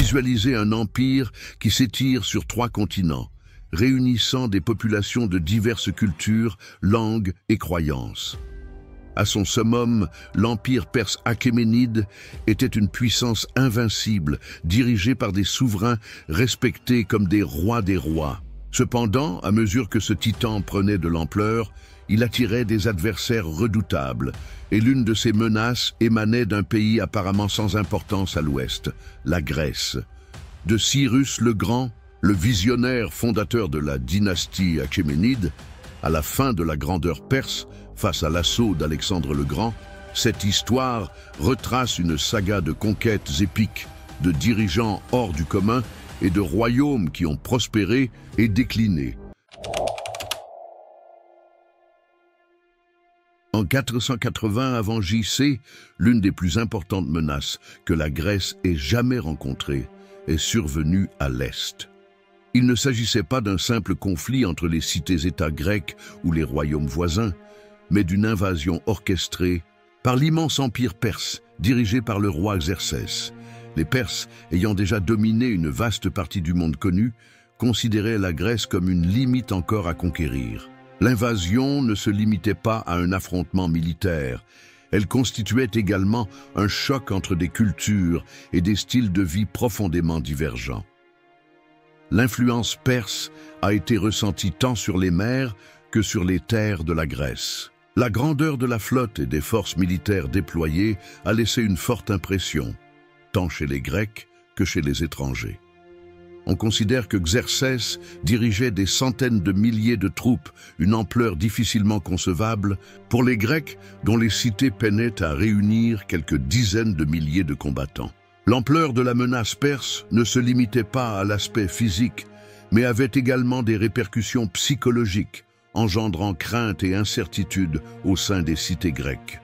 visualisait un empire qui s'étire sur 3 continents, réunissant des populations de diverses cultures, langues et croyances. À son summum, l'empire perse achéménide était une puissance invincible, dirigée par des souverains respectés comme des rois des rois. Cependant, à mesure que ce titan prenait de l'ampleur, il attirait des adversaires redoutables, et l'une de ces menaces émanait d'un pays apparemment sans importance à l'ouest, la Grèce. De Cyrus le Grand, le visionnaire fondateur de la dynastie achéménide, à la fin de la grandeur perse, face à l'assaut d'Alexandre le Grand, cette histoire retrace une saga de conquêtes épiques, de dirigeants hors du commun et de royaumes qui ont prospéré et décliné. En 480 avant JC, l'une des plus importantes menaces que la Grèce ait jamais rencontrées est survenue à l'Est. Il ne s'agissait pas d'un simple conflit entre les cités-États grecs ou les royaumes voisins, mais d'une invasion orchestrée par l'immense empire perse, dirigé par le roi Xerxès. Les Perses, ayant déjà dominé une vaste partie du monde connu, considéraient la Grèce comme une limite encore à conquérir. L'invasion ne se limitait pas à un affrontement militaire. Elle constituait également un choc entre des cultures et des styles de vie profondément divergents. L'influence perse a été ressentie tant sur les mers que sur les terres de la Grèce. La grandeur de la flotte et des forces militaires déployées a laissé une forte impression, tant chez les Grecs que chez les étrangers. On considère que Xerxès dirigeait des centaines de milliers de troupes, une ampleur difficilement concevable pour les Grecs dont les cités peinaient à réunir quelques dizaines de milliers de combattants. L'ampleur de la menace perse ne se limitait pas à l'aspect physique, mais avait également des répercussions psychologiques, engendrant crainte et incertitude au sein des cités grecques.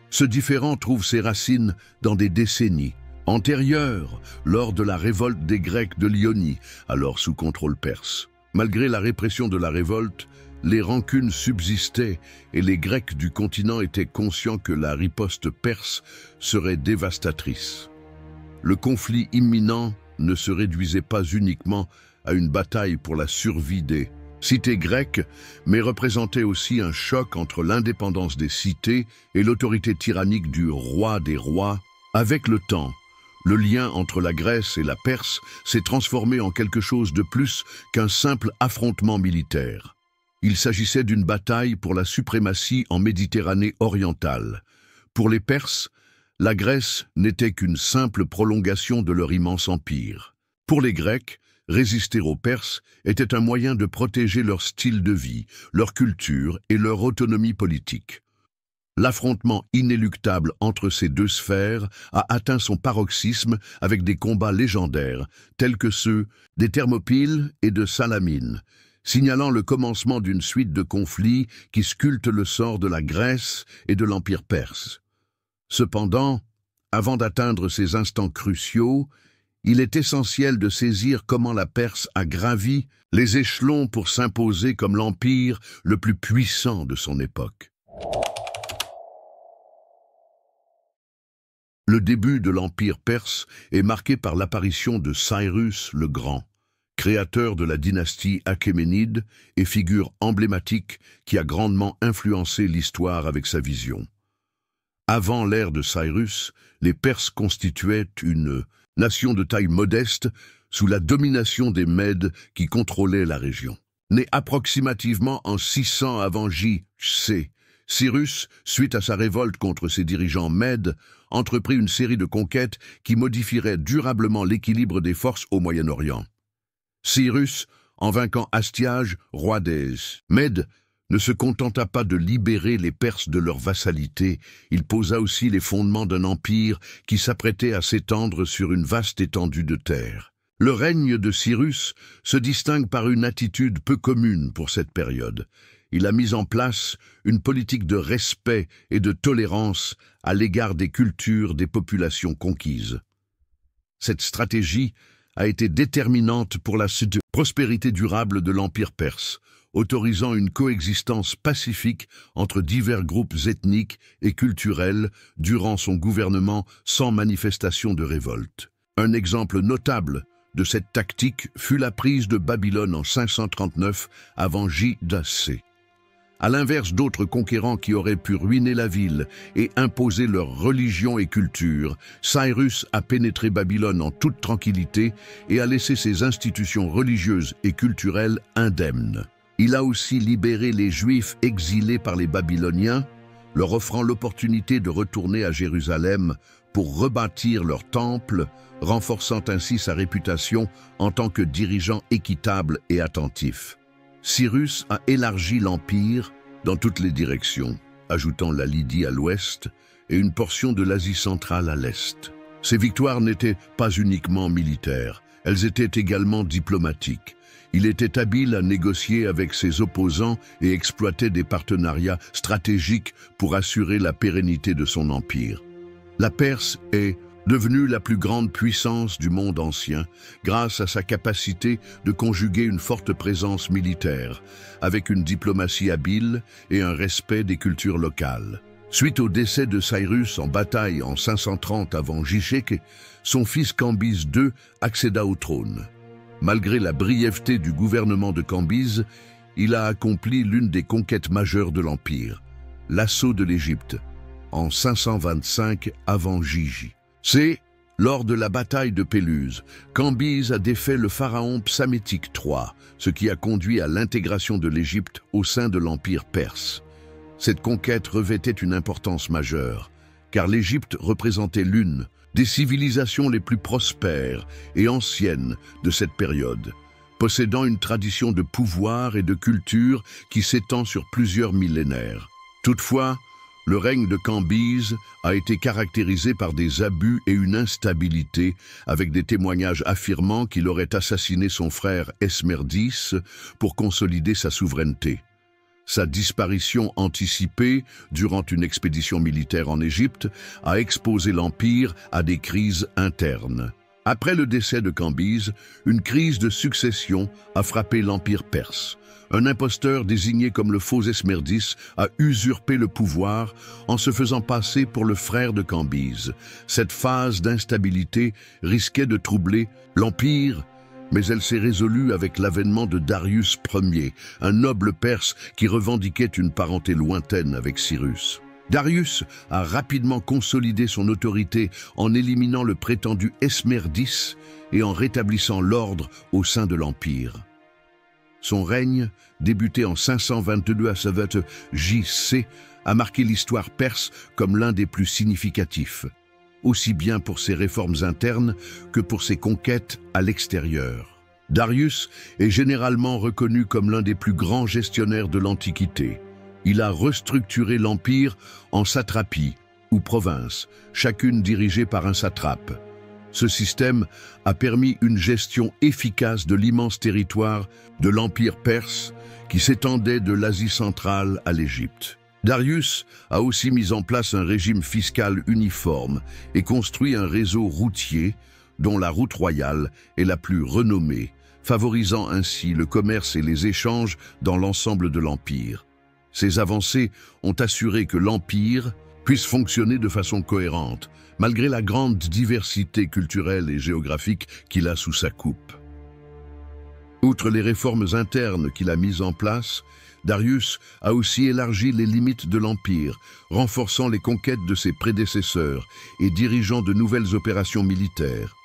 Ce différend trouve ses racines dans des décennies antérieures, lors de la révolte des Grecs de l'Ionie, alors sous contrôle perse. Malgré la répression de la révolte, les rancunes subsistaient et les Grecs du continent étaient conscients que la riposte perse serait dévastatrice. Le conflit imminent ne se réduisait pas uniquement à une bataille pour la survie des cités grecques, mais représentait aussi un choc entre l'indépendance des cités et l'autorité tyrannique du roi des rois. Avec le temps, le lien entre la Grèce et la Perse s'est transformé en quelque chose de plus qu'un simple affrontement militaire. Il s'agissait d'une bataille pour la suprématie en Méditerranée orientale. Pour les Perses, la Grèce n'était qu'une simple prolongation de leur immense empire. Pour les Grecs, résister aux Perses était un moyen de protéger leur style de vie, leur culture et leur autonomie politique. L'affrontement inéluctable entre ces deux sphères a atteint son paroxysme avec des combats légendaires, tels que ceux des Thermopyles et de Salamine, signalant le commencement d'une suite de conflits qui sculptent le sort de la Grèce et de l'Empire perse. Cependant, avant d'atteindre ces instants cruciaux, il est essentiel de saisir comment la Perse a gravi les échelons pour s'imposer comme l'empire le plus puissant de son époque. Le début de l'Empire perse est marqué par l'apparition de Cyrus le Grand, créateur de la dynastie achéménide et figure emblématique qui a grandement influencé l'histoire avec sa vision. Avant l'ère de Cyrus, les Perses constituaient une nation de taille modeste sous la domination des Mèdes qui contrôlaient la région. Né approximativement en 600 avant J.C., Cyrus, suite à sa révolte contre ses dirigeants Mèdes, entreprit une série de conquêtes qui modifieraient durablement l'équilibre des forces au Moyen-Orient. Cyrus, en vainquant Astiage, roi des Mèdes, ne se contenta pas de libérer les Perses de leur vassalité, il posa aussi les fondements d'un empire qui s'apprêtait à s'étendre sur une vaste étendue de terre. Le règne de Cyrus se distingue par une attitude peu commune pour cette période. Il a mis en place une politique de respect et de tolérance à l'égard des cultures des populations conquises. Cette stratégie a été déterminante pour la prospérité durable de l'Empire perse, autorisant une coexistence pacifique entre divers groupes ethniques et culturels durant son gouvernement sans manifestation de révolte. Un exemple notable de cette tactique fut la prise de Babylone en 539 avant J.C. À l'inverse d'autres conquérants qui auraient pu ruiner la ville et imposer leur religion et culture, Cyrus a pénétré Babylone en toute tranquillité et a laissé ses institutions religieuses et culturelles indemnes. Il a aussi libéré les Juifs exilés par les Babyloniens, leur offrant l'opportunité de retourner à Jérusalem pour rebâtir leur temple, renforçant ainsi sa réputation en tant que dirigeant équitable et attentif. Cyrus a élargi l'Empire dans toutes les directions, ajoutant la Lydie à l'ouest et une portion de l'Asie centrale à l'est. Ces victoires n'étaient pas uniquement militaires, elles étaient également diplomatiques. Il était habile à négocier avec ses opposants et exploitait des partenariats stratégiques pour assurer la pérennité de son empire. La Perse est devenue la plus grande puissance du monde ancien grâce à sa capacité de conjuguer une forte présence militaire avec une diplomatie habile et un respect des cultures locales. Suite au décès de Cyrus en bataille en 530 avant J.C., son fils Cambyse II accéda au trône. Malgré la brièveté du gouvernement de Cambyse, il a accompli l'une des conquêtes majeures de l'Empire, l'assaut de l'Égypte, en 525 avant J.J. C'est lors de la bataille de Péluse, Cambyse a défait le pharaon Psamétique III, ce qui a conduit à l'intégration de l'Égypte au sein de l'Empire perse. Cette conquête revêtait une importance majeure, car l'Égypte représentait l'une des civilisations les plus prospères et anciennes de cette période, possédant une tradition de pouvoir et de culture qui s'étend sur plusieurs millénaires. Toutefois, le règne de Cambyse a été caractérisé par des abus et une instabilité, avec des témoignages affirmant qu'il aurait assassiné son frère Esmerdis pour consolider sa souveraineté. Sa disparition anticipée durant une expédition militaire en Égypte a exposé l'Empire à des crises internes. Après le décès de Cambyse, une crise de succession a frappé l'Empire perse. Un imposteur désigné comme le faux Esmerdis a usurpé le pouvoir en se faisant passer pour le frère de Cambyse. Cette phase d'instabilité risquait de troubler l'Empire, mais elle s'est résolue avec l'avènement de Darius Ier, un noble perse qui revendiquait une parenté lointaine avec Cyrus. Darius a rapidement consolidé son autorité en éliminant le prétendu Esmerdis et en rétablissant l'ordre au sein de l'Empire. Son règne, débuté en 522 à Savat J.C., a marqué l'histoire perse comme l'un des plus significatifs, aussi bien pour ses réformes internes que pour ses conquêtes à l'extérieur. Darius est généralement reconnu comme l'un des plus grands gestionnaires de l'Antiquité. Il a restructuré l'Empire en satrapies ou provinces, chacune dirigée par un satrape. Ce système a permis une gestion efficace de l'immense territoire de l'Empire perse qui s'étendait de l'Asie centrale à l'Égypte. Darius a aussi mis en place un régime fiscal uniforme et construit un réseau routier dont la route royale est la plus renommée, favorisant ainsi le commerce et les échanges dans l'ensemble de l'Empire. Ces avancées ont assuré que l'Empire puisse fonctionner de façon cohérente, malgré la grande diversité culturelle et géographique qu'il a sous sa coupe. Outre les réformes internes qu'il a mises en place, Darius a aussi élargi les limites de l'Empire, renforçant les conquêtes de ses prédécesseurs et dirigeant de nouvelles opérations militaires.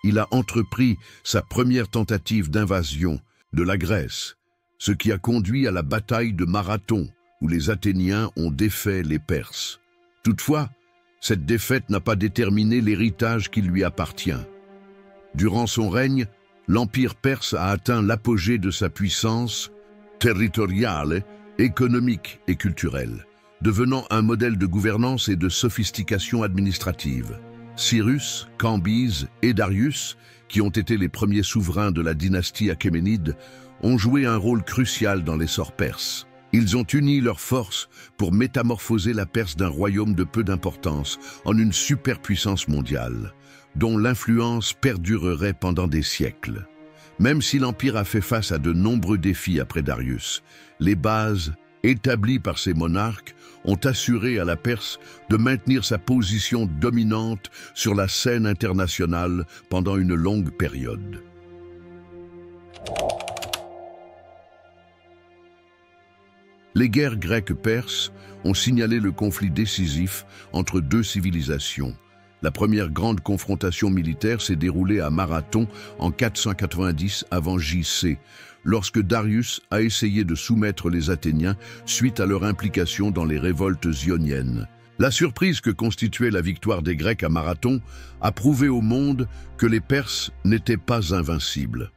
Il a entrepris sa première tentative d'invasion de la Grèce, ce qui a conduit à la bataille de Marathon, où les Athéniens ont défait les Perses. Toutefois, cette défaite n'a pas déterminé l'héritage qui lui appartient. Durant son règne, l'Empire perse a atteint l'apogée de sa puissance territoriale, économique et culturelle, devenant un modèle de gouvernance et de sophistication administrative. Cyrus, Cambyse et Darius, qui ont été les premiers souverains de la dynastie achéménide, ont joué un rôle crucial dans l'essor perse. Ils ont uni leurs forces pour métamorphoser la Perse d'un royaume de peu d'importance en une superpuissance mondiale, dont l'influence perdurerait pendant des siècles. Même si l'Empire a fait face à de nombreux défis après Darius, les bases établis par ces monarques, ont assuré à la Perse de maintenir sa position dominante sur la scène internationale pendant une longue période. Les guerres grecques-perses ont signalé le conflit décisif entre deux civilisations. La première grande confrontation militaire s'est déroulée à Marathon en 490 avant J.C., lorsque Darius a essayé de soumettre les Athéniens suite à leur implication dans les révoltes ioniennes. La surprise que constituait la victoire des Grecs à Marathon a prouvé au monde que les Perses n'étaient pas invincibles.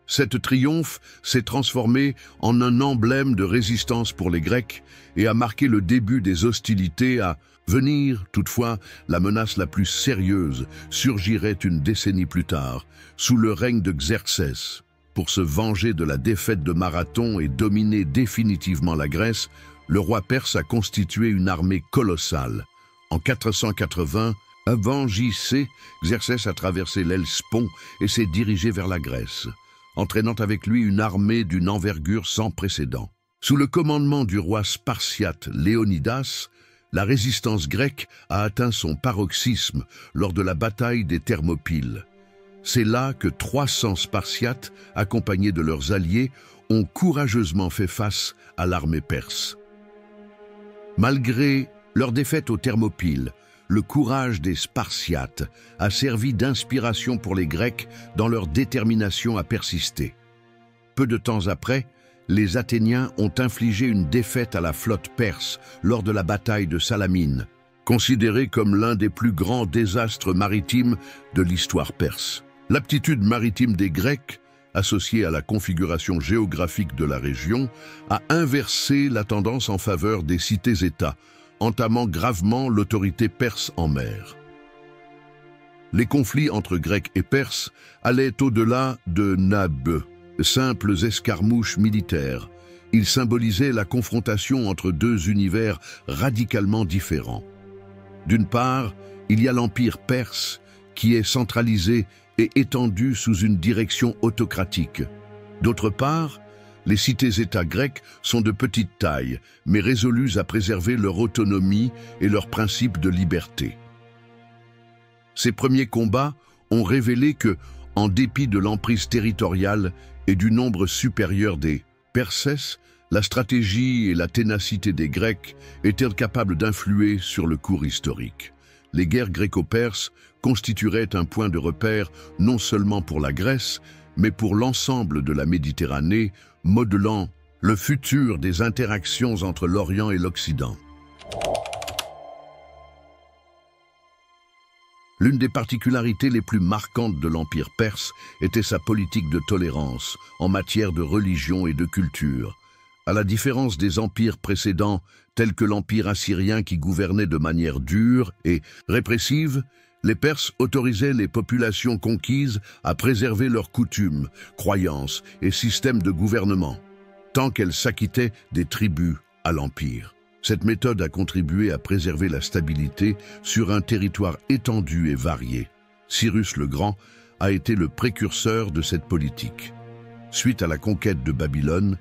Cette triomphe s'est transformée en un emblème de résistance pour les Grecs et a marqué le début des hostilités à venir. Toutefois, la menace la plus sérieuse surgirait une décennie plus tard, sous le règne de Xerxès. Pour se venger de la défaite de Marathon et dominer définitivement la Grèce, le roi perse a constitué une armée colossale. En 480, avant J.C., Xerxès a traversé l'Hellespont et s'est dirigé vers la Grèce, entraînant avec lui une armée d'une envergure sans précédent. Sous le commandement du roi spartiate Léonidas, la résistance grecque a atteint son paroxysme lors de la bataille des Thermopyles. C'est là que 300 Spartiates, accompagnés de leurs alliés, ont courageusement fait face à l'armée perse. Malgré leur défaite aux Thermopyles, le courage des Spartiates a servi d'inspiration pour les Grecs dans leur détermination à persister. Peu de temps après, les Athéniens ont infligé une défaite à la flotte perse lors de la bataille de Salamine, considérée comme l'un des plus grands désastres maritimes de l'histoire perse. L'aptitude maritime des Grecs, associée à la configuration géographique de la région, a inversé la tendance en faveur des cités-États, entamant gravement l'autorité perse en mer. Les conflits entre Grecs et Perses allaient au-delà de nabbes, simples escarmouches militaires. Ils symbolisaient la confrontation entre deux univers radicalement différents. D'une part, il y a l'Empire perse, qui est centralisé et étendu sous une direction autocratique. D'autre part, les cités-États grecs sont de petite taille, mais résolus à préserver leur autonomie et leurs principes de liberté. Ces premiers combats ont révélé que, en dépit de l'emprise territoriale et du nombre supérieur des Perses, la stratégie et la ténacité des Grecs étaient capables d'influer sur le cours historique. Les guerres gréco-perses constitueraient un point de repère non seulement pour la Grèce, mais pour l'ensemble de la Méditerranée, modelant le futur des interactions entre l'Orient et l'Occident. L'une des particularités les plus marquantes de l'Empire perse était sa politique de tolérance en matière de religion et de culture. À la différence des empires précédents, tels que l'Empire assyrien qui gouvernait de manière dure et répressive, les Perses autorisaient les populations conquises à préserver leurs coutumes, croyances et systèmes de gouvernement, tant qu'elles s'acquittaient des tributs à l'Empire. Cette méthode a contribué à préserver la stabilité sur un territoire étendu et varié. Cyrus le Grand a été le précurseur de cette politique. Suite à la conquête de Babylone,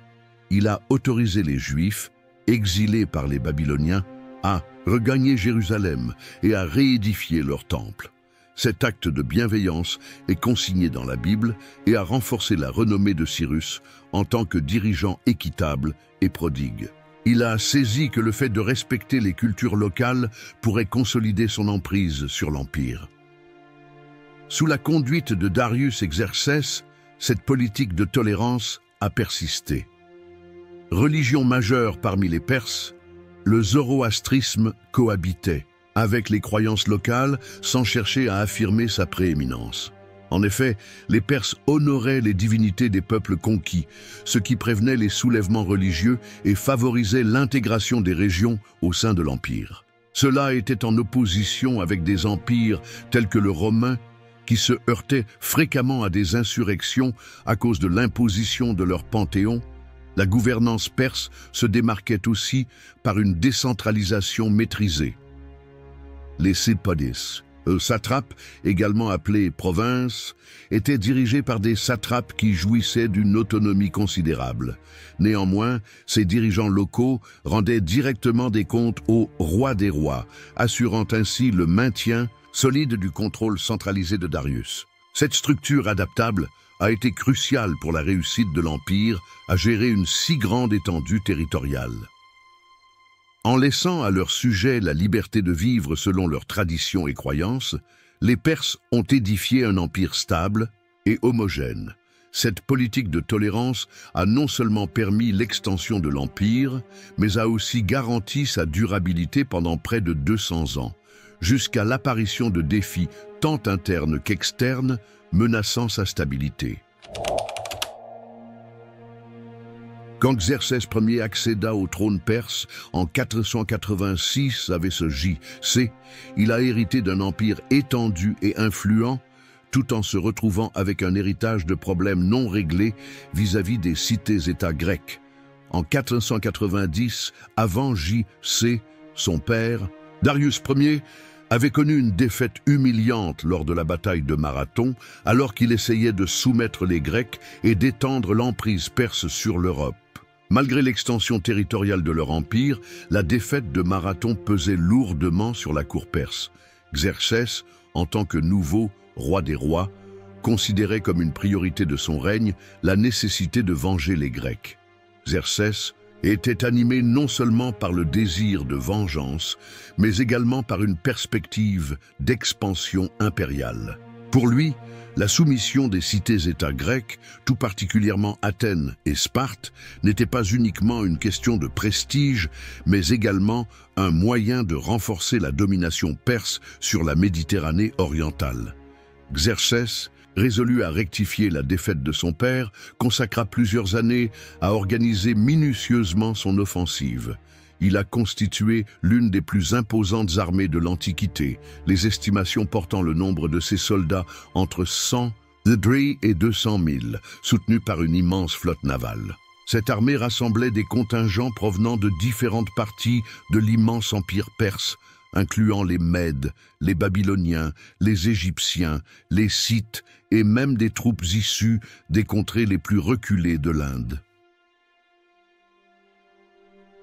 il a autorisé les Juifs, exilés par les Babyloniens, à regagner Jérusalem et à réédifier leur temple. Cet acte de bienveillance est consigné dans la Bible et a renforcé la renommée de Cyrus en tant que dirigeant équitable et prodigue. Il a saisi que le fait de respecter les cultures locales pourrait consolider son emprise sur l'Empire. Sous la conduite de Darius et Xerxès, cette politique de tolérance a persisté. Religion majeure parmi les Perses, le zoroastrisme cohabitait avec les croyances locales sans chercher à affirmer sa prééminence. En effet, les Perses honoraient les divinités des peuples conquis, ce qui prévenait les soulèvements religieux et favorisait l'intégration des régions au sein de l'Empire. Cela était en opposition avec des empires tels que le romain, qui se heurtaient fréquemment à des insurrections à cause de l'imposition de leur panthéon. La gouvernance perse se démarquait aussi par une décentralisation maîtrisée. Les Sépadis, satrapes, également appelés provinces, étaient dirigés par des satrapes qui jouissaient d'une autonomie considérable. Néanmoins, ces dirigeants locaux rendaient directement des comptes au roi des rois, assurant ainsi le maintien solide du contrôle centralisé de Darius. Cette structure adaptable a été cruciale pour la réussite de l'Empire à gérer une si grande étendue territoriale. En laissant à leurs sujets la liberté de vivre selon leurs traditions et croyances, les Perses ont édifié un empire stable et homogène. Cette politique de tolérance a non seulement permis l'extension de l'Empire, mais a aussi garanti sa durabilité pendant près de 200 ans, jusqu'à l'apparition de défis tant internes qu'externes menaçant sa stabilité. Quand Xerxès Ier accéda au trône perse en 486 avec ce J.C., il a hérité d'un empire étendu et influent, tout en se retrouvant avec un héritage de problèmes non réglés vis-à-vis des cités-États grecs. En 490, avant J.C., son père, Darius Ier, avait connu une défaite humiliante lors de la bataille de Marathon, alors qu'il essayait de soumettre les Grecs et d'étendre l'emprise perse sur l'Europe. Malgré l'extension territoriale de leur empire, la défaite de Marathon pesait lourdement sur la cour perse. Xerxès, en tant que nouveau roi des rois, considérait comme une priorité de son règne la nécessité de venger les Grecs. Xerxès était animé non seulement par le désir de vengeance, mais également par une perspective d'expansion impériale. Pour lui, la soumission des cités-États grecs, tout particulièrement Athènes et Sparte, n'était pas uniquement une question de prestige, mais également un moyen de renforcer la domination perse sur la Méditerranée orientale. Xerxès, résolu à rectifier la défaite de son père, consacra plusieurs années à organiser minutieusement son offensive. Il a constitué l'une des plus imposantes armées de l'Antiquité, les estimations portant le nombre de ses soldats entre 100 000 et 200 000, soutenus par une immense flotte navale. Cette armée rassemblait des contingents provenant de différentes parties de l'immense empire perse, incluant les Mèdes, les Babyloniens, les Égyptiens, les Scythes et même des troupes issues des contrées les plus reculées de l'Inde.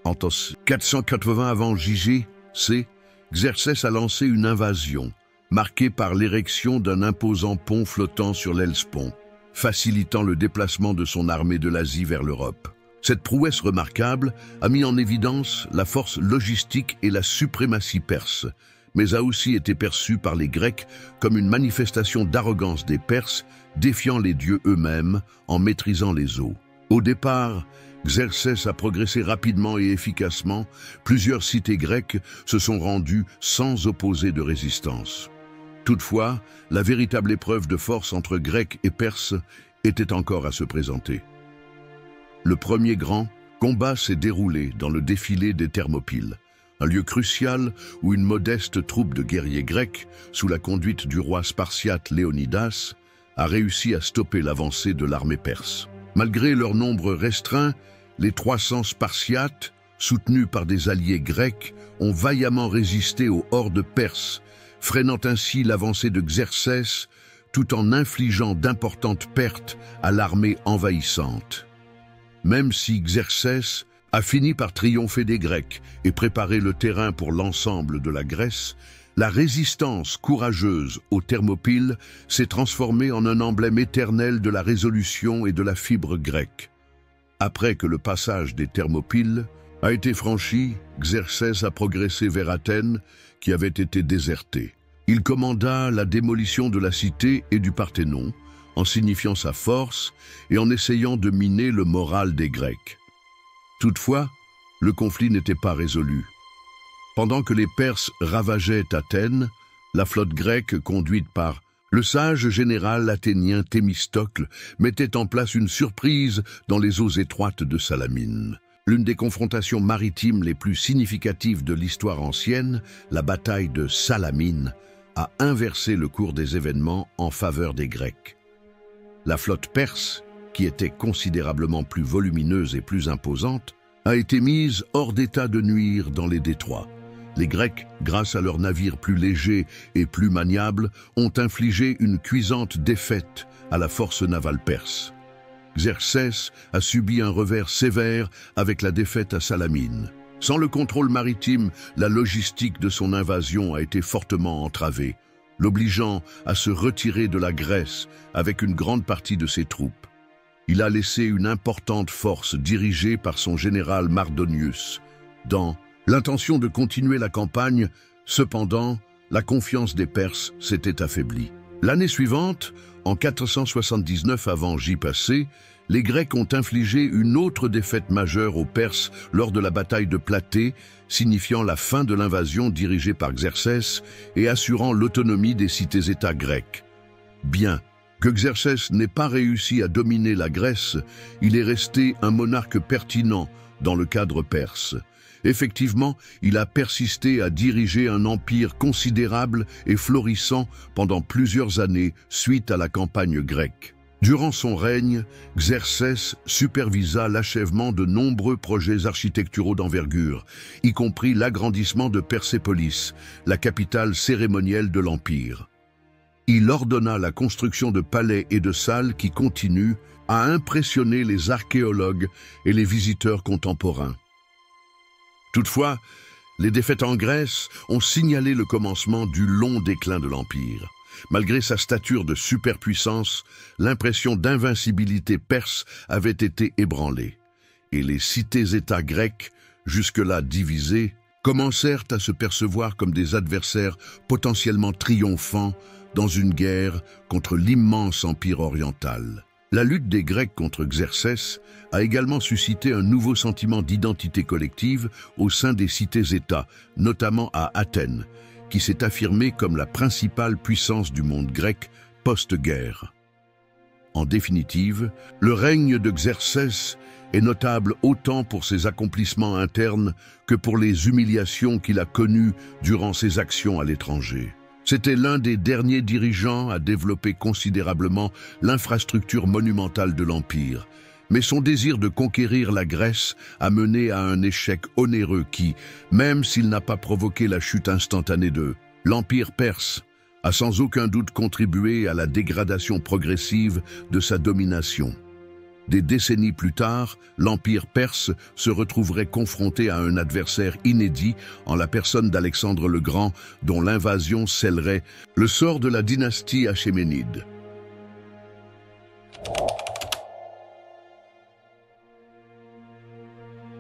En 480 avant J.C., Xerxès a lancé une invasion, marquée par l'érection d'un imposant pont flottant sur l'Hellespont, facilitant le déplacement de son armée de l'Asie vers l'Europe. Cette prouesse remarquable a mis en évidence la force logistique et la suprématie perse, mais a aussi été perçue par les Grecs comme une manifestation d'arrogance des Perses, défiant les dieux eux-mêmes en maîtrisant les eaux. Au départ, Xerxès a progressé rapidement et efficacement. Plusieurs cités grecques se sont rendues sans opposer de résistance. Toutefois, la véritable épreuve de force entre Grecs et Perses était encore à se présenter. Le premier grand combat s'est déroulé dans le défilé des Thermopyles, un lieu crucial où une modeste troupe de guerriers grecs, sous la conduite du roi spartiate Léonidas, a réussi à stopper l'avancée de l'armée perse. Malgré leur nombre restreint, les 300 Spartiates, soutenus par des alliés grecs, ont vaillamment résisté aux hordes perses, freinant ainsi l'avancée de Xerxès, tout en infligeant d'importantes pertes à l'armée envahissante. Même si Xerxès a fini par triompher des Grecs et préparer le terrain pour l'ensemble de la Grèce, la résistance courageuse aux Thermopyles s'est transformée en un emblème éternel de la résolution et de la fibre grecque. Après que le passage des Thermopyles a été franchi, Xerxès a progressé vers Athènes, qui avait été désertée. Il commanda la démolition de la cité et du Parthénon, en signifiant sa force et en essayant de miner le moral des Grecs. Toutefois, le conflit n'était pas résolu. Pendant que les Perses ravageaient Athènes, la flotte grecque conduite par le sage général athénien Thémistocle mettait en place une surprise dans les eaux étroites de Salamine. L'une des confrontations maritimes les plus significatives de l'histoire ancienne, la bataille de Salamine, a inversé le cours des événements en faveur des Grecs. La flotte perse, qui était considérablement plus volumineuse et plus imposante, a été mise hors d'état de nuire dans les détroits. Les Grecs, grâce à leurs navires plus légers et plus maniables, ont infligé une cuisante défaite à la force navale perse. Xerxès a subi un revers sévère avec la défaite à Salamine. Sans le contrôle maritime, la logistique de son invasion a été fortement entravée, l'obligeant à se retirer de la Grèce avec une grande partie de ses troupes. Il a laissé une importante force dirigée par son général Mardonius. Dans l'intention de continuer la campagne, cependant, la confiance des Perses s'était affaiblie. L'année suivante, en 479 avant J-passé, les Grecs ont infligé une autre défaite majeure aux Perses lors de la bataille de Platée, signifiant la fin de l'invasion dirigée par Xerxès et assurant l'autonomie des cités-États grecques. Bien que Xerxès n'ait pas réussi à dominer la Grèce, il est resté un monarque pertinent dans le cadre perse. Effectivement, il a persisté à diriger un empire considérable et florissant pendant plusieurs années suite à la campagne grecque. Durant son règne, Xerxès supervisa l'achèvement de nombreux projets architecturaux d'envergure, y compris l'agrandissement de Persépolis, la capitale cérémonielle de l'Empire. Il ordonna la construction de palais et de salles qui continuent à impressionner les archéologues et les visiteurs contemporains. Toutefois, les défaites en Grèce ont signalé le commencement du long déclin de l'Empire. Malgré sa stature de superpuissance, l'impression d'invincibilité perse avait été ébranlée, et les cités-États grecs, jusque-là divisées, commencèrent à se percevoir comme des adversaires potentiellement triomphants dans une guerre contre l'immense empire oriental. La lutte des Grecs contre Xerxès a également suscité un nouveau sentiment d'identité collective au sein des cités-États, notamment à Athènes, qui s'est affirmée comme la principale puissance du monde grec post-guerre. En définitive, le règne de Xerxès est notable autant pour ses accomplissements internes que pour les humiliations qu'il a connues durant ses actions à l'étranger. C'était l'un des derniers dirigeants à développer considérablement l'infrastructure monumentale de l'Empire. Mais son désir de conquérir la Grèce a mené à un échec onéreux qui, même s'il n'a pas provoqué la chute instantanée de l'Empire perse, a sans aucun doute contribué à la dégradation progressive de sa domination. Des décennies plus tard, l'Empire perse se retrouverait confronté à un adversaire inédit en la personne d'Alexandre le Grand, dont l'invasion scellerait le sort de la dynastie achéménide.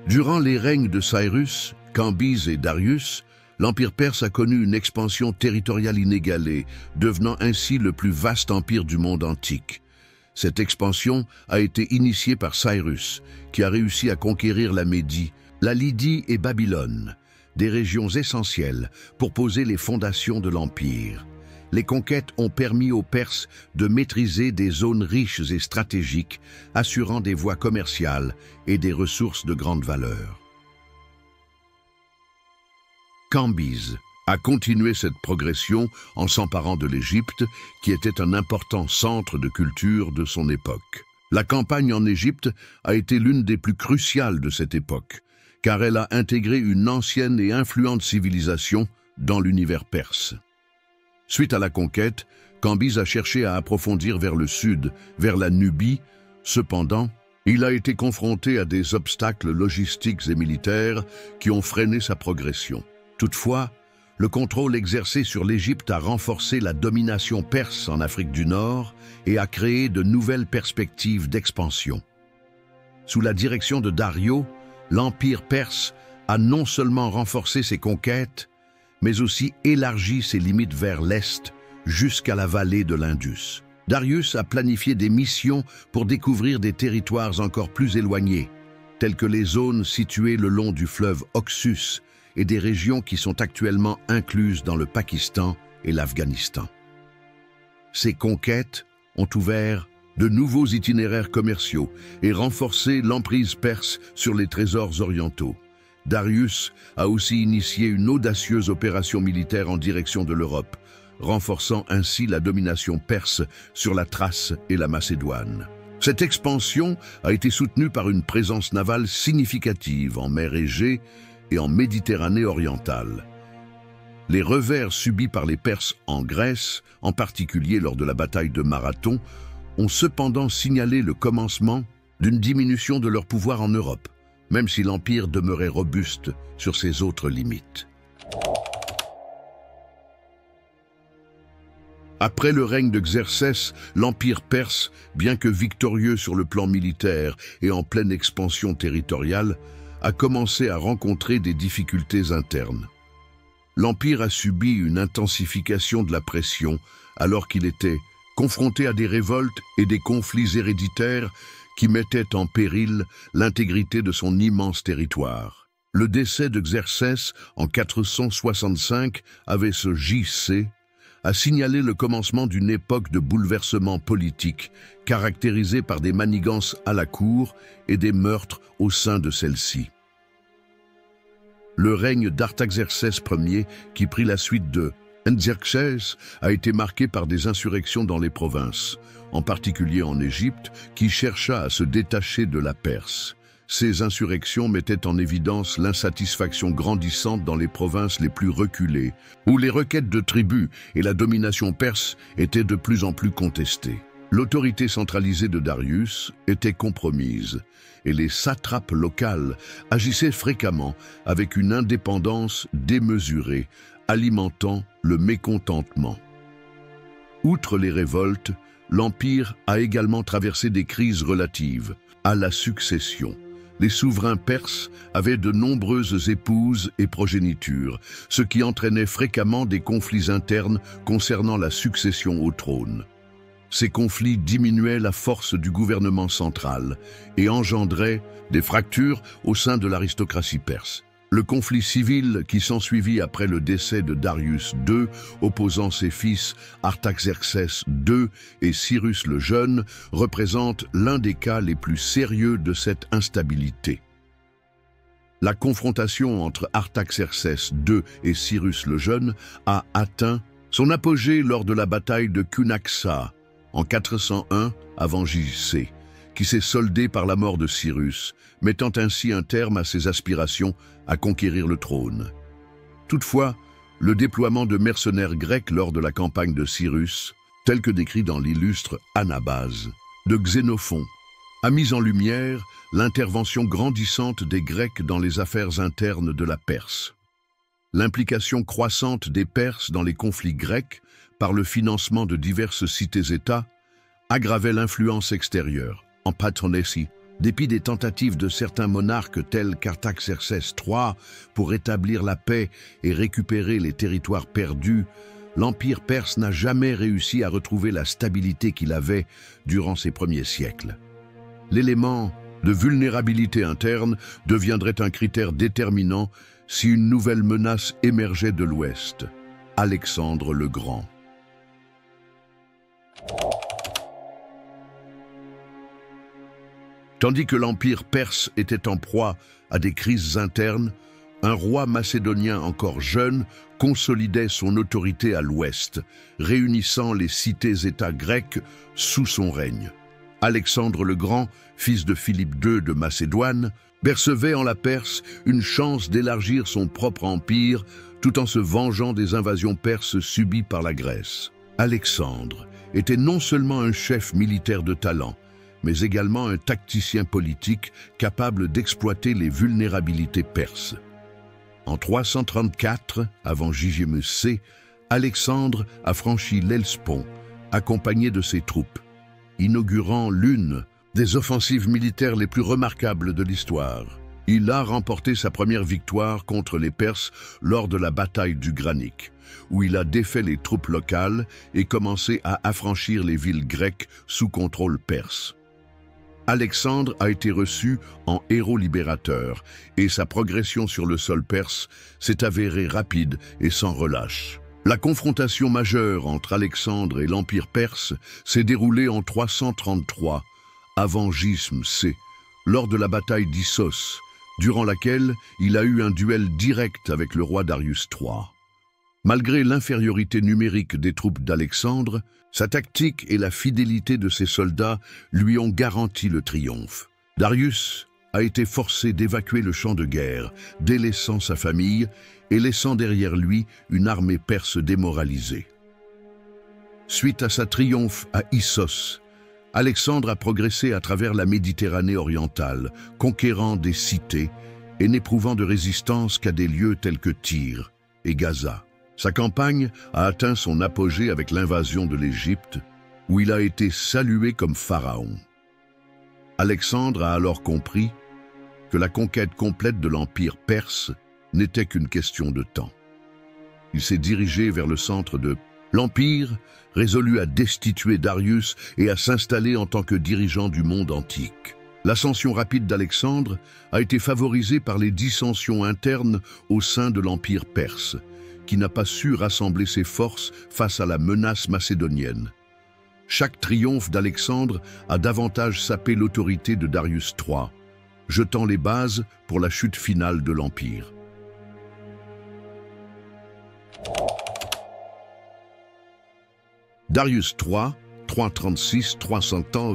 Durant les règnes de Cyrus, Cambyse et Darius, l'Empire perse a connu une expansion territoriale inégalée, devenant ainsi le plus vaste empire du monde antique. Cette expansion a été initiée par Cyrus, qui a réussi à conquérir la Médie, la Lydie et Babylone, des régions essentielles pour poser les fondations de l'Empire. Les conquêtes ont permis aux Perses de maîtriser des zones riches et stratégiques, assurant des voies commerciales et des ressources de grande valeur. Cambyse a continué cette progression en s'emparant de l'Égypte, qui était un important centre de culture de son époque. La campagne en Égypte a été l'une des plus cruciales de cette époque, car elle a intégré une ancienne et influente civilisation dans l'univers perse. Suite à la conquête, Cambyse a cherché à approfondir vers le sud, vers la Nubie. Cependant, il a été confronté à des obstacles logistiques et militaires qui ont freiné sa progression. Toutefois, le contrôle exercé sur l'Égypte a renforcé la domination perse en Afrique du Nord et a créé de nouvelles perspectives d'expansion. Sous la direction de Dario, l'Empire perse a non seulement renforcé ses conquêtes, mais aussi élargi ses limites vers l'Est, jusqu'à la vallée de l'Indus. Darius a planifié des missions pour découvrir des territoires encore plus éloignés, tels que les zones situées le long du fleuve Oxus et des régions qui sont actuellement incluses dans le Pakistan et l'Afghanistan. Ces conquêtes ont ouvert de nouveaux itinéraires commerciaux et renforcé l'emprise perse sur les trésors orientaux. Darius a aussi initié une audacieuse opération militaire en direction de l'Europe, renforçant ainsi la domination perse sur la Thrace et la Macédoine. Cette expansion a été soutenue par une présence navale significative en mer Égée et en Méditerranée orientale. Les revers subis par les Perses en Grèce, en particulier lors de la bataille de Marathon, ont cependant signalé le commencement d'une diminution de leur pouvoir en Europe, même si l'Empire demeurait robuste sur ses autres limites. Après le règne de Xerxès, l'Empire perse, bien que victorieux sur le plan militaire et en pleine expansion territoriale, a commencé à rencontrer des difficultés internes. L'Empire a subi une intensification de la pression alors qu'il était confronté à des révoltes et des conflits héréditaires qui mettaient en péril l'intégrité de son immense territoire. Le décès de Xerxès en 465 avait ce JC a signalé le commencement d'une époque de bouleversement politique caractérisée par des manigances à la cour et des meurtres au sein de celle-ci. Le règne d'Artaxerxès Ier, qui prit la suite de Xerxès, a été marqué par des insurrections dans les provinces, en particulier en Égypte, qui chercha à se détacher de la Perse. Ces insurrections mettaient en évidence l'insatisfaction grandissante dans les provinces les plus reculées, où les requêtes de tribus et la domination perse étaient de plus en plus contestées. L'autorité centralisée de Darius était compromise, et les satrapes locales agissaient fréquemment avec une indépendance démesurée, alimentant le mécontentement. Outre les révoltes, l'Empire a également traversé des crises relatives à la succession. Les souverains perses avaient de nombreuses épouses et progénitures, ce qui entraînait fréquemment des conflits internes concernant la succession au trône. Ces conflits diminuaient la force du gouvernement central et engendraient des fractures au sein de l'aristocratie perse. Le conflit civil qui s'ensuivit après le décès de Darius II, opposant ses fils Artaxerxès II et Cyrus le Jeune, représente l'un des cas les plus sérieux de cette instabilité. La confrontation entre Artaxerxès II et Cyrus le Jeune a atteint son apogée lors de la bataille de Cunaxa en 401 avant JC, qui s'est soldée par la mort de Cyrus, mettant ainsi un terme à ses aspirations à conquérir le trône. Toutefois, le déploiement de mercenaires grecs lors de la campagne de Cyrus, tel que décrit dans l'illustre Anabase de Xénophon, a mis en lumière l'intervention grandissante des Grecs dans les affaires internes de la Perse. L'implication croissante des Perses dans les conflits grecs par le financement de diverses cités-États aggravait l'influence extérieure. En Patronésie, dépit des tentatives de certains monarques tels qu'Artaxerxès III pour établir la paix et récupérer les territoires perdus, l'Empire perse n'a jamais réussi à retrouver la stabilité qu'il avait durant ses premiers siècles. L'élément de vulnérabilité interne deviendrait un critère déterminant si une nouvelle menace émergeait de l'Ouest, Alexandre le Grand. Tandis que l'Empire perse était en proie à des crises internes, un roi macédonien encore jeune consolidait son autorité à l'ouest, réunissant les cités-États grecques sous son règne. Alexandre le Grand, fils de Philippe II de Macédoine, percevait en la Perse une chance d'élargir son propre empire tout en se vengeant des invasions perses subies par la Grèce. Alexandre était non seulement un chef militaire de talent, mais également un tacticien politique capable d'exploiter les vulnérabilités perses. En 334, avant JMC, Alexandre a franchi l'Hellespont, accompagné de ses troupes, inaugurant l'une des offensives militaires les plus remarquables de l'histoire. Il a remporté sa première victoire contre les Perses lors de la bataille du Granique, où il a défait les troupes locales et commencé à affranchir les villes grecques sous contrôle perse. Alexandre a été reçu en héros libérateur et sa progression sur le sol perse s'est avérée rapide et sans relâche. La confrontation majeure entre Alexandre et l'Empire perse s'est déroulée en 333 avant JMC, lors de la bataille d'Issos, durant laquelle il a eu un duel direct avec le roi Darius III. Malgré l'infériorité numérique des troupes d'Alexandre, sa tactique et la fidélité de ses soldats lui ont garanti le triomphe. Darius a été forcé d'évacuer le champ de guerre, délaissant sa famille et laissant derrière lui une armée perse démoralisée. Suite à sa triomphe à Issos, Alexandre a progressé à travers la Méditerranée orientale, conquérant des cités et n'éprouvant de résistance qu'à des lieux tels que Tyr et Gaza. Sa campagne a atteint son apogée avec l'invasion de l'Égypte, où il a été salué comme pharaon. Alexandre a alors compris que la conquête complète de l'Empire perse n'était qu'une question de temps. Il s'est dirigé vers le centre de l'Empire, résolu à destituer Darius et à s'installer en tant que dirigeant du monde antique. L'ascension rapide d'Alexandre a été favorisée par les dissensions internes au sein de l'Empire perse, qui n'a pas su rassembler ses forces face à la menace macédonienne. Chaque triomphe d'Alexandre a davantage sapé l'autorité de Darius III, jetant les bases pour la chute finale de l'Empire. Darius III, 336-300 ans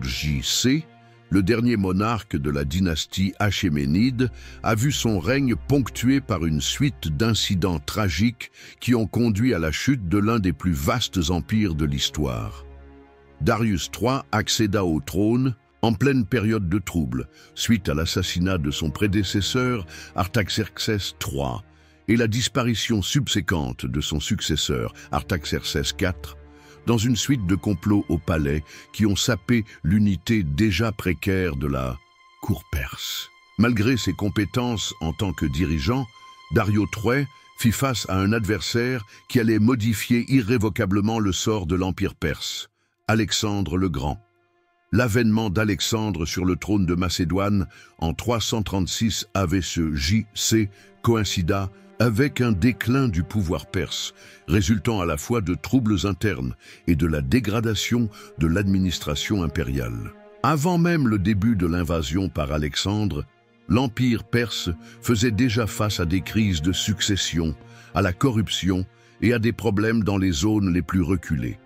JC, le dernier monarque de la dynastie achéménide, a vu son règne ponctué par une suite d'incidents tragiques qui ont conduit à la chute de l'un des plus vastes empires de l'histoire. Darius III accéda au trône en pleine période de troubles, suite à l'assassinat de son prédécesseur Artaxerxès III et la disparition subséquente de son successeur Artaxerxès IV, dans une suite de complots au palais qui ont sapé l'unité déjà précaire de la cour perse. Malgré ses compétences en tant que dirigeant, Dario III fit face à un adversaire qui allait modifier irrévocablement le sort de l'Empire perse, Alexandre le Grand. L'avènement d'Alexandre sur le trône de Macédoine en 336 JC coïncida avec un déclin du pouvoir perse, résultant à la fois de troubles internes et de la dégradation de l'administration impériale. Avant même le début de l'invasion par Alexandre, l'Empire perse faisait déjà face à des crises de succession, à la corruption et à des problèmes dans les zones les plus reculées.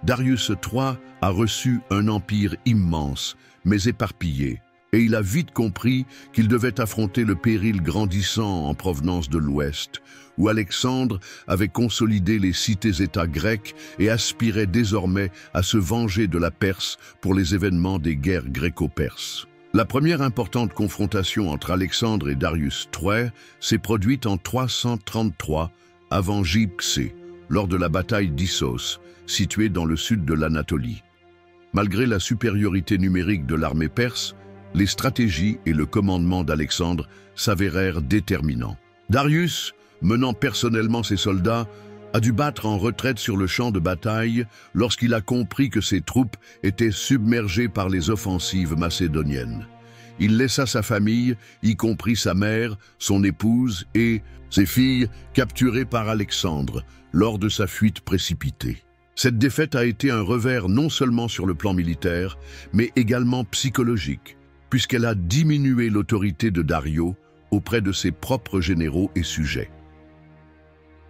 Darius III a reçu un empire immense, mais éparpillé, et il a vite compris qu'il devait affronter le péril grandissant en provenance de l'Ouest, où Alexandre avait consolidé les cités-États grecs et aspirait désormais à se venger de la Perse pour les événements des guerres gréco-perses. La première importante confrontation entre Alexandre et Darius III s'est produite en 333 avant JC, lors de la bataille d'Issos, située dans le sud de l'Anatolie. Malgré la supériorité numérique de l'armée perse, les stratégies et le commandement d'Alexandre s'avérèrent déterminants. Darius, menant personnellement ses soldats, a dû battre en retraite sur le champ de bataille lorsqu'il a compris que ses troupes étaient submergées par les offensives macédoniennes. Il laissa sa famille, y compris sa mère, son épouse et ses filles, capturées par Alexandre lors de sa fuite précipitée. Cette défaite a été un revers non seulement sur le plan militaire, mais également psychologique, puisqu'elle a diminué l'autorité de Dario auprès de ses propres généraux et sujets.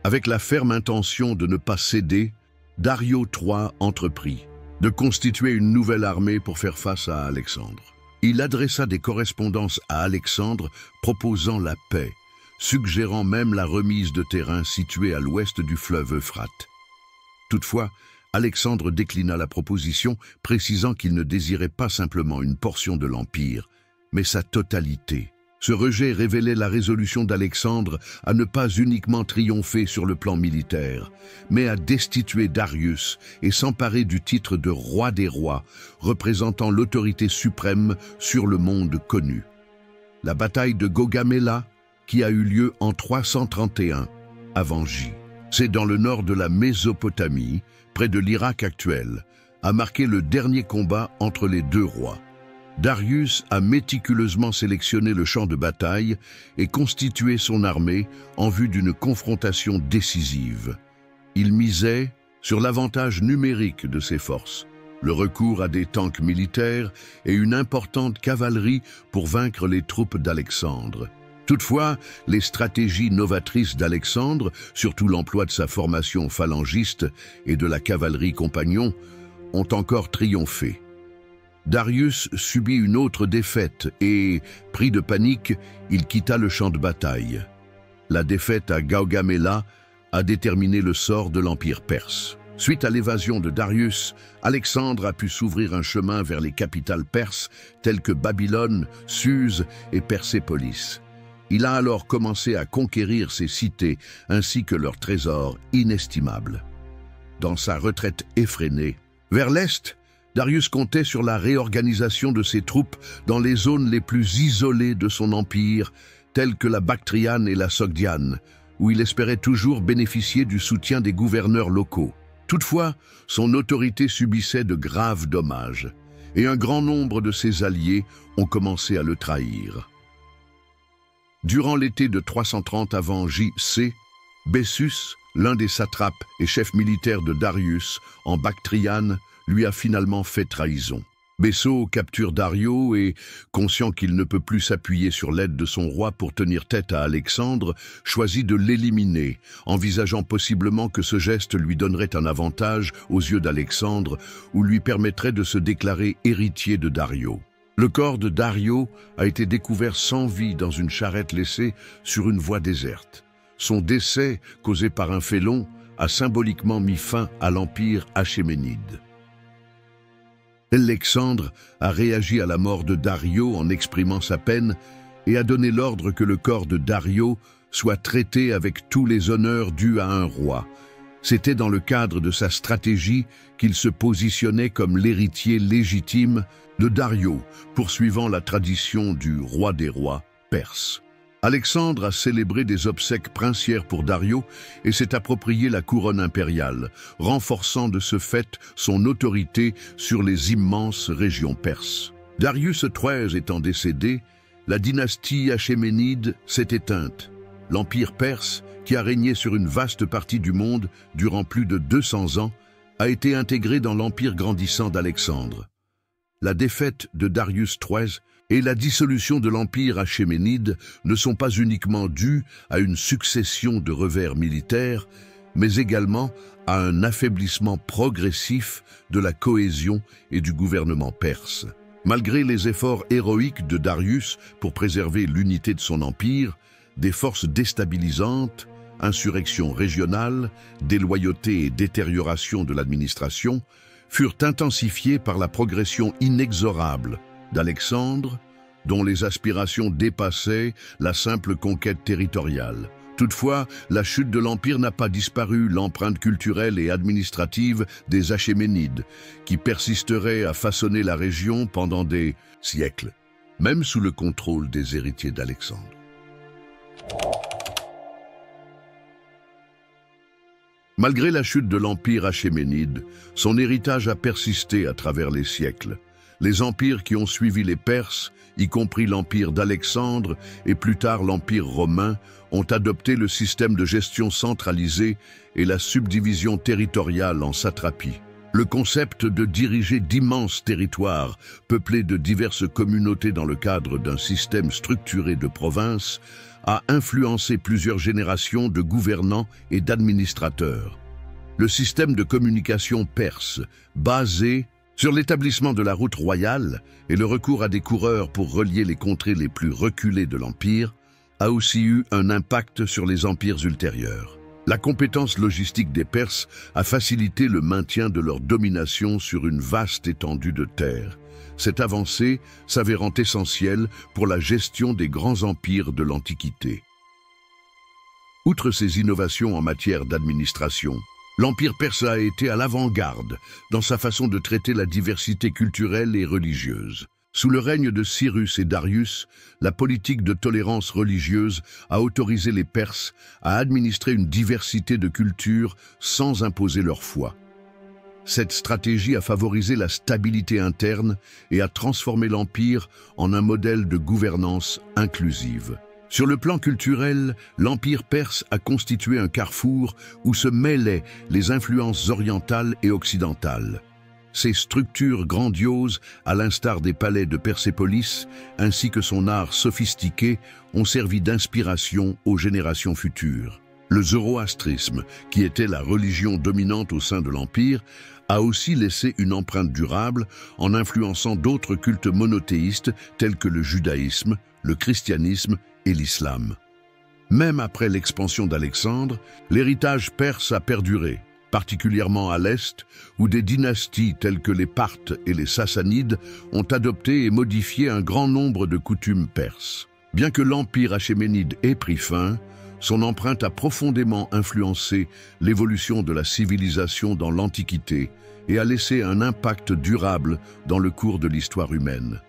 Avec la ferme intention de ne pas céder, Dario III entreprit de constituer une nouvelle armée pour faire face à Alexandre. Il adressa des correspondances à Alexandre proposant la paix, suggérant même la remise de terrains situés à l'ouest du fleuve Euphrate. Toutefois, Alexandre déclina la proposition, précisant qu'il ne désirait pas simplement une portion de l'Empire, mais sa totalité. Ce rejet révélait la résolution d'Alexandre à ne pas uniquement triompher sur le plan militaire, mais à destituer Darius et s'emparer du titre de roi des rois, représentant l'autorité suprême sur le monde connu. La bataille de Gaugamela, qui a eu lieu en 331 avant J. C'est dans le nord de la Mésopotamie, près de l'Irak actuel, a marqué le dernier combat entre les deux rois. Darius a méticuleusement sélectionné le champ de bataille et constitué son armée en vue d'une confrontation décisive. Il misait sur l'avantage numérique de ses forces, le recours à des tanks militaires et une importante cavalerie pour vaincre les troupes d'Alexandre. Toutefois, les stratégies novatrices d'Alexandre, surtout l'emploi de sa formation phalangiste et de la cavalerie compagnon, ont encore triomphé. Darius subit une autre défaite et, pris de panique, il quitta le champ de bataille. La défaite à Gaugamela a déterminé le sort de l'Empire perse. Suite à l'évasion de Darius, Alexandre a pu s'ouvrir un chemin vers les capitales perses telles que Babylone, Suse et Persépolis. Il a alors commencé à conquérir ces cités ainsi que leurs trésors inestimables. Dans sa retraite effrénée, vers l'est, Darius comptait sur la réorganisation de ses troupes dans les zones les plus isolées de son empire, telles que la Bactriane et la Sogdiane, où il espérait toujours bénéficier du soutien des gouverneurs locaux. Toutefois, son autorité subissait de graves dommages, et un grand nombre de ses alliés ont commencé à le trahir. Durant l'été de 330 avant J.C., Bessus, l'un des satrapes et chefs militaires de Darius en Bactriane, lui a finalement fait trahison. Besso capture Dario et, conscient qu'il ne peut plus s'appuyer sur l'aide de son roi pour tenir tête à Alexandre, choisit de l'éliminer, envisageant possiblement que ce geste lui donnerait un avantage aux yeux d'Alexandre ou lui permettrait de se déclarer héritier de Dario. Le corps de Dario a été découvert sans vie dans une charrette laissée sur une voie déserte. Son décès, causé par un félon, a symboliquement mis fin à l'empire achéménide. Alexandre a réagi à la mort de Dario en exprimant sa peine et a donné l'ordre que le corps de Dario soit traité avec tous les honneurs dus à un roi. C'était dans le cadre de sa stratégie qu'il se positionnait comme l'héritier légitime de Dario, poursuivant la tradition du roi des rois perse. Alexandre a célébré des obsèques princières pour Dario et s'est approprié la couronne impériale, renforçant de ce fait son autorité sur les immenses régions perses. Darius XIII étant décédé, la dynastie achéménide s'est éteinte. L'empire perse, qui a régné sur une vaste partie du monde durant plus de 200 ans, a été intégré dans l'empire grandissant d'Alexandre. La défaite de Darius XIII et la dissolution de l'empire achéménide ne sont pas uniquement dues à une succession de revers militaires, mais également à un affaiblissement progressif de la cohésion et du gouvernement perse. Malgré les efforts héroïques de Darius pour préserver l'unité de son empire, des forces déstabilisantes, insurrections régionales, déloyauté et détérioration de l'administration, furent intensifiées par la progression inexorable d'Alexandre, dont les aspirations dépassaient la simple conquête territoriale. Toutefois, la chute de l'Empire n'a pas disparu l'empreinte culturelle et administrative des Achéménides, qui persisteraient à façonner la région pendant des siècles, même sous le contrôle des héritiers d'Alexandre. Malgré la chute de l'Empire achéménide, son héritage a persisté à travers les siècles. Les empires qui ont suivi les Perses, y compris l'empire d'Alexandre et plus tard l'empire romain, ont adopté le système de gestion centralisée et la subdivision territoriale en satrapies. Le concept de diriger d'immenses territoires, peuplés de diverses communautés dans le cadre d'un système structuré de provinces, a influencé plusieurs générations de gouvernants et d'administrateurs. Le système de communication perse, basé sur l'établissement de la route royale et le recours à des coureurs pour relier les contrées les plus reculées de l'Empire, a aussi eu un impact sur les empires ultérieurs. La compétence logistique des Perses a facilité le maintien de leur domination sur une vaste étendue de terre. Cette avancée s'avérant essentielle pour la gestion des grands empires de l'Antiquité. Outre ces innovations en matière d'administration, l'Empire perse a été à l'avant-garde dans sa façon de traiter la diversité culturelle et religieuse. Sous le règne de Cyrus et Darius, la politique de tolérance religieuse a autorisé les Perses à administrer une diversité de cultures sans imposer leur foi. Cette stratégie a favorisé la stabilité interne et a transformé l'Empire en un modèle de gouvernance inclusive. Sur le plan culturel, l'Empire perse a constitué un carrefour où se mêlaient les influences orientales et occidentales. Ces structures grandioses, à l'instar des palais de Persépolis, ainsi que son art sophistiqué, ont servi d'inspiration aux générations futures. Le zoroastrisme, qui était la religion dominante au sein de l'Empire, a aussi laissé une empreinte durable en influençant d'autres cultes monothéistes tels que le judaïsme, le christianisme et l'islam. Même après l'expansion d'Alexandre, l'héritage perse a perduré, particulièrement à l'Est, où des dynasties telles que les Parthes et les Sassanides ont adopté et modifié un grand nombre de coutumes perses. Bien que l'empire achéménide ait pris fin, son empreinte a profondément influencé l'évolution de la civilisation dans l'Antiquité et a laissé un impact durable dans le cours de l'histoire humaine.